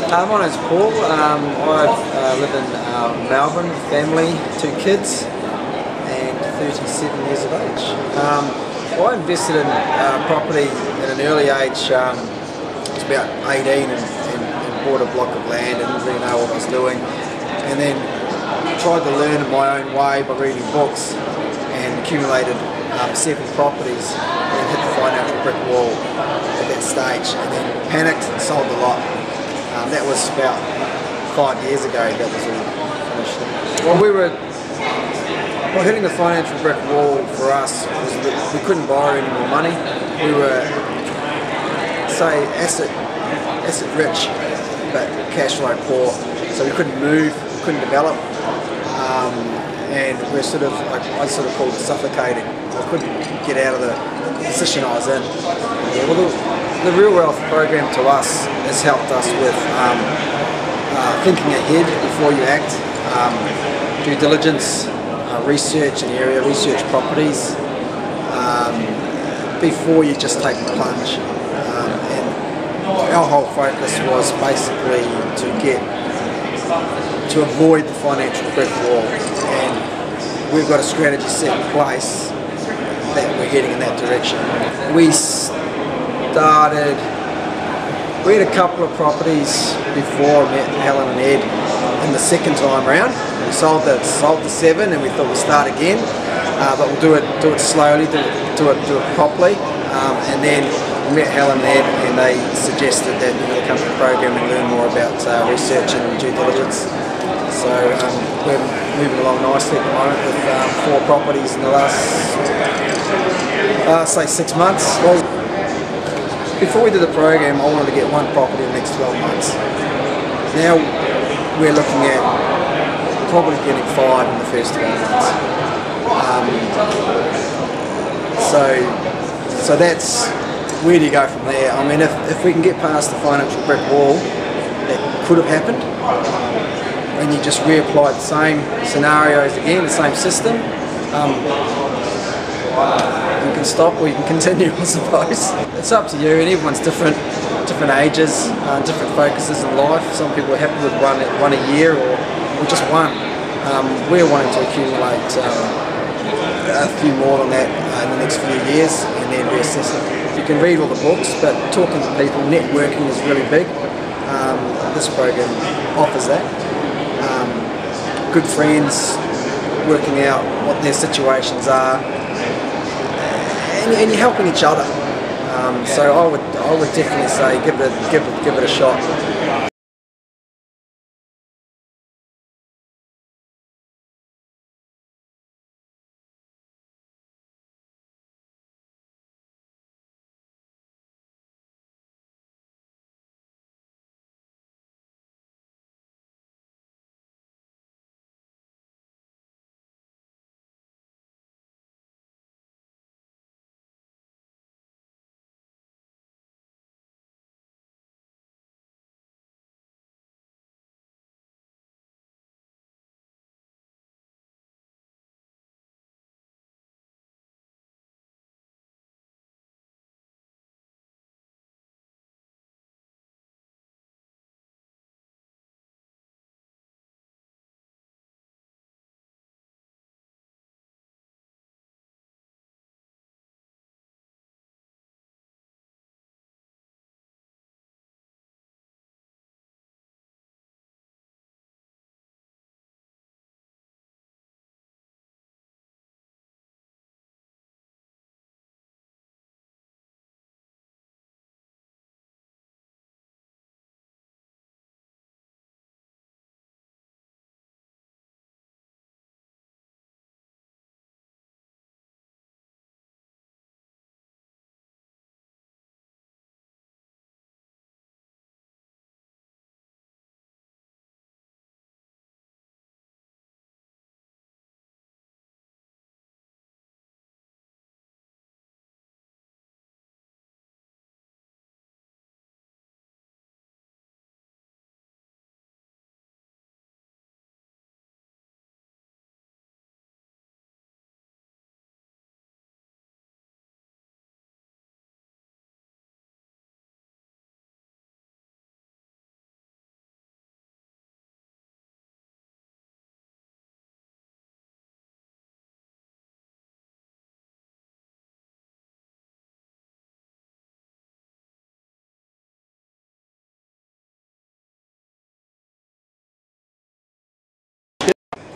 My name's Paul. I live in Melbourne, family, 2 kids, and 37 years of age. I invested in property at an early age. I was about 18 and bought a block of land and didn't really know what I was doing. And then tried to learn in my own way by reading books and accumulated 7 properties and hit the financial brick wall at that stage, and then panicked and sold a lot. That was about 5 years ago. That was all finished. Well, hitting the financial brick wall for us was that we couldn't borrow any more money. We were, say, asset rich, but cash flow poor. So we couldn't move, we couldn't develop, and we're I sort of called it suffocating. I couldn't get out of the position I was in. Yeah, well, the Real Wealth program to us has helped us with thinking ahead before you act, due diligence, research an area, research properties, before you just take the plunge. And our whole focus was basically to avoid the financial brick wall, and we've got a strategy set in place that we're heading in that direction. We had a couple of properties before I met Helen and Ed in the second time round. We sold the 7 and we thought we'd start again, but we'll do it slowly, do it properly. And then we met Helen and Ed and they suggested that we come to the program and learn more about research and due diligence. So we're moving along nicely at the moment with 4 properties in the last, say, 6 months. Well, before we did the program, I wanted to get 1 property in the next 12 months. Now we're looking at probably getting 5 in the first 12 months. So that's where do you go from there? I mean, if we can get past the financial brick wall that could have happened, and you just reapply the same scenarios again, the same system, you can stop or you can continue, I suppose. It's up to you, and everyone's different ages, different focuses in life. Some people are happy with one a year or just one. We're wanting to accumulate a few more than that in the next few years and then reassess it. You can read all the books, but talking to people, networking is really big. This program offers that. Good friends, working out what their situations are, and you're helping each other. So I would definitely say give it a shot.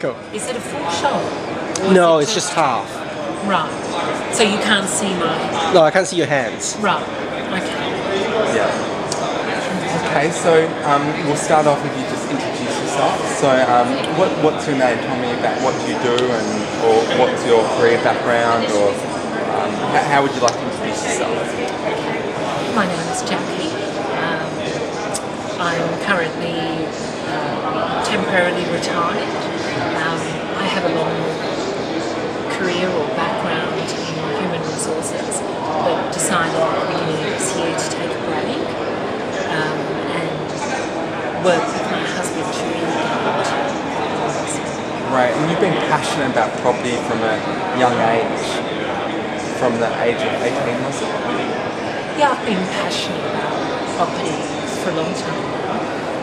Cool. Is it a full shot? No, it's just half. Right. So you can't see my... No, I can't see your hands. Right. Okay. Yeah. Okay, so we'll start off if you just introduce yourself. So what's your name? Tell me about what you do or what's your career background, or how would you like to introduce yourself? My name is Jackie. I'm currently temporarily retired. I have a long career or background in human resources, but decided at the beginning of this year to take a break and work with my husband to really get into property. Right, and you've been passionate about property from a young age, from the age of 18, was it? Yeah, I've been passionate about property for a long time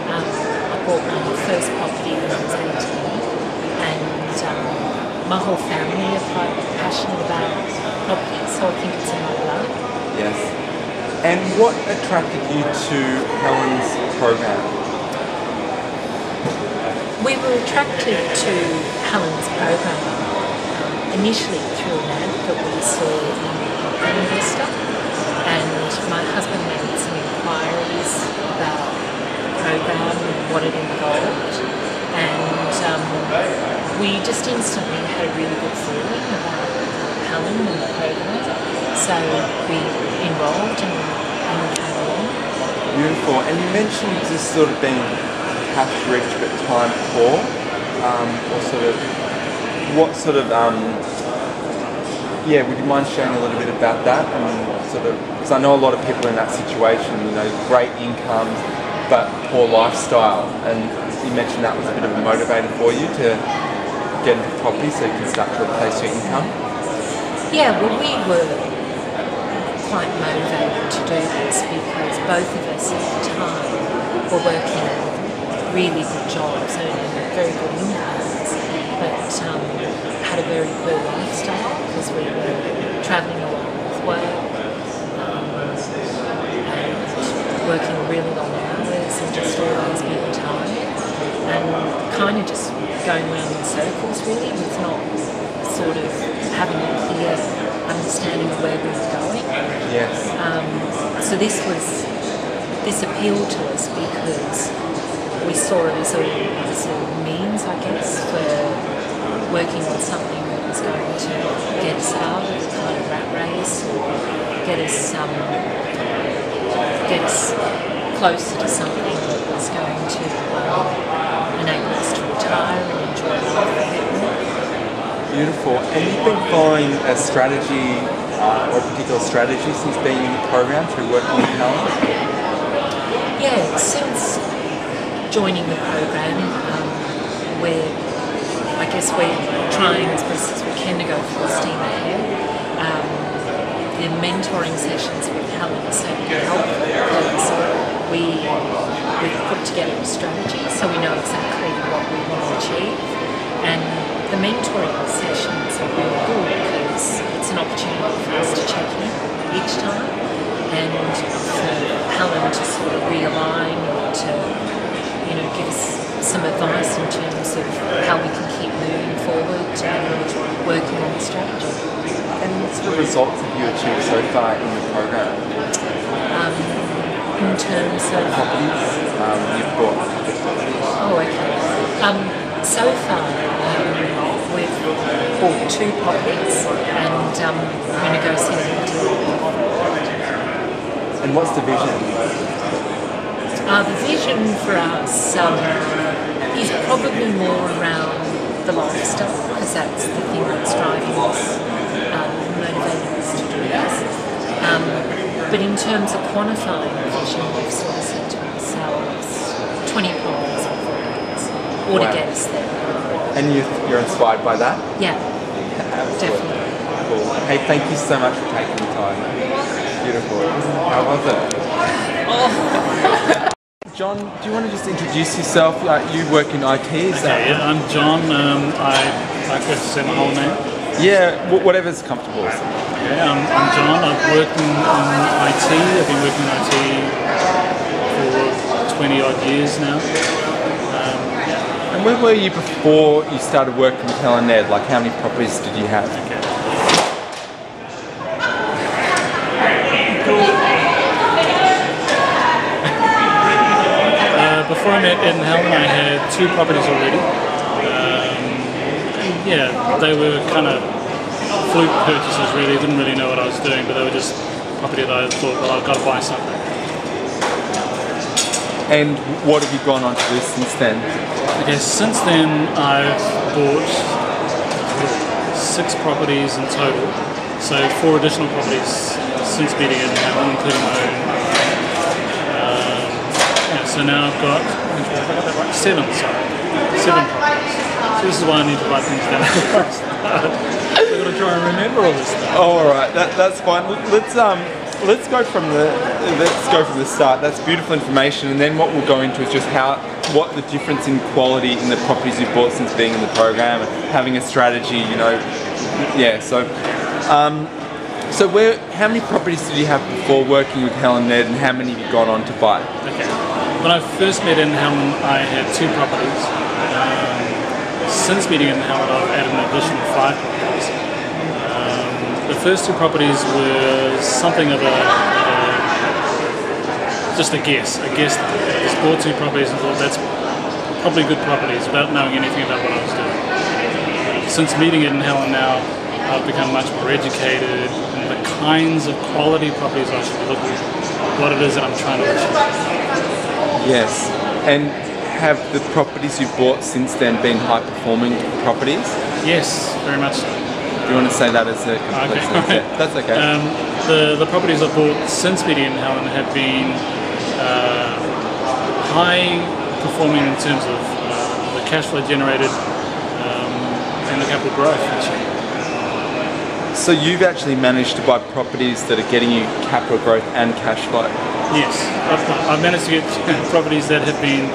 now. I bought my first property when I was 18, and my whole family are quite passionate about property, so I think it's in my blood. Yes. And what attracted you to Helen's program? We were attracted to Helen's program initially through an ad that we saw in Property Investor, and my husband made some inquiries about the program and what it involved, and we just instantly had a really good feeling about Helen and the program, so we enrolled and came along. Beautiful. And you mentioned just sort of being cash rich but time poor, or sort of, what sort of, would you mind sharing a little bit about that, and sort of, because I know a lot of people in that situation, you know, great incomes but poor lifestyle, and you mentioned that was a bit of a motivator for you to get into property so you can start to replace your income? Yeah, well, we were quite motivated to do this because both of us at the time were working really good jobs, earning very good incomes, but had a very poor lifestyle because we were travelling a lot with work and working really long hours and just always being tired and kind of just going around in circles really, with not sort of having a clear understanding of where we were going. Yes. So this appealed to us because we saw it as a means, I guess, for working on something that was going to get us out of the kind of rat race, or get us closer to something that was going to enable us to retire and enjoy life a bit more. Beautiful. And you've been following a strategy or a particular strategy since being in the program through working with Helen? Yeah, since joining the program, we're trying as best as we can to go full steam ahead. The mentoring sessions with Helen are certainly helpful because we've put together a strategy so we know exactly what we want to achieve, and the mentoring sessions are really good because it's an opportunity for us to check in each time and for Helen to sort of realign or to, you know, give us some advice in terms of how we can keep moving forward and working on the strategy. And what sort of results have you achieved so far in the program? In terms of properties, you've bought properties. Oh, okay. So far, we've bought 2 properties and we're negotiating a deal. And what's the vision? The vision for us is probably more around the lifestyle, because that's the thing that's driving us, motivating us to do this. But in terms of quantifying the vision, we've sort of said to ourselves 20 properties in 4 years, or to get us there. And you're inspired by that? Yeah, absolutely. Definitely. Cool. Hey, thank you so much for taking the time. Beautiful. How was it? Oh. John, do you want to just introduce yourself? You work in IT, is that? Yeah, I'm John. I could say my whole name. Yeah, whatever's comfortable. Yeah, I'm John. I've worked in IT. I've been working in IT for 20 odd years now. And And where were you before you started working with Helen Ned? Like, how many properties did you have? Before I met Ed and Helen, I had 2 properties already. Yeah, they were kind of fluke purchases really. Didn't really know what I was doing, but they were just property that I thought, well, I've got to buy something. And what have you gone on to do since then? Okay, since then I've bought 6 properties in total. So 4 additional properties since meeting Ed and Helen, including my own. So now I've got, have I got that right? 7 properties. So this is why I need to write things down. I've got to try and remember all this stuff. Oh, all right, that's fine. Let's go from the start. That's beautiful information, and then what we'll go into is just what the difference in quality in the properties you've bought since being in the program and having a strategy. You know, yeah. So how many properties did you have before working with Helen Ned, and how many have you gone on to buy? Okay. When I first met Ed and Helen, I had 2 properties. Since meeting Ed and Helen, I've added an additional 5 properties. The first 2 properties were something of just a guess. I just bought 2 properties and thought that's probably good properties without knowing anything about what I was doing. Since meeting Ed and Helen now, I've become much more educated in the kinds of quality properties I should be looking at, what it is that I'm trying to achieve. Yes, and have the properties you've bought since then been high-performing properties? Yes, very much so. Do you want to say that as a complete sentence? Okay. Yeah, that's okay. The properties I've bought since meeting Ed and Helen have been high-performing in terms of the cash flow generated and the capital growth, actually. So you've actually managed to buy properties that are getting you capital growth and cash flow? Yes, I've managed to get properties that have been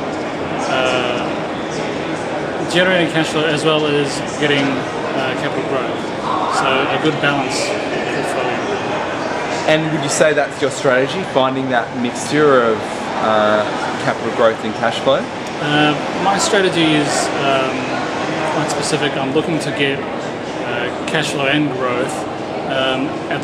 generating cash flow as well as getting capital growth. So a good balance portfolio. And would you say that's your strategy, finding that mixture of capital growth and cash flow? My strategy is quite specific. I'm looking to get cash flow and growth at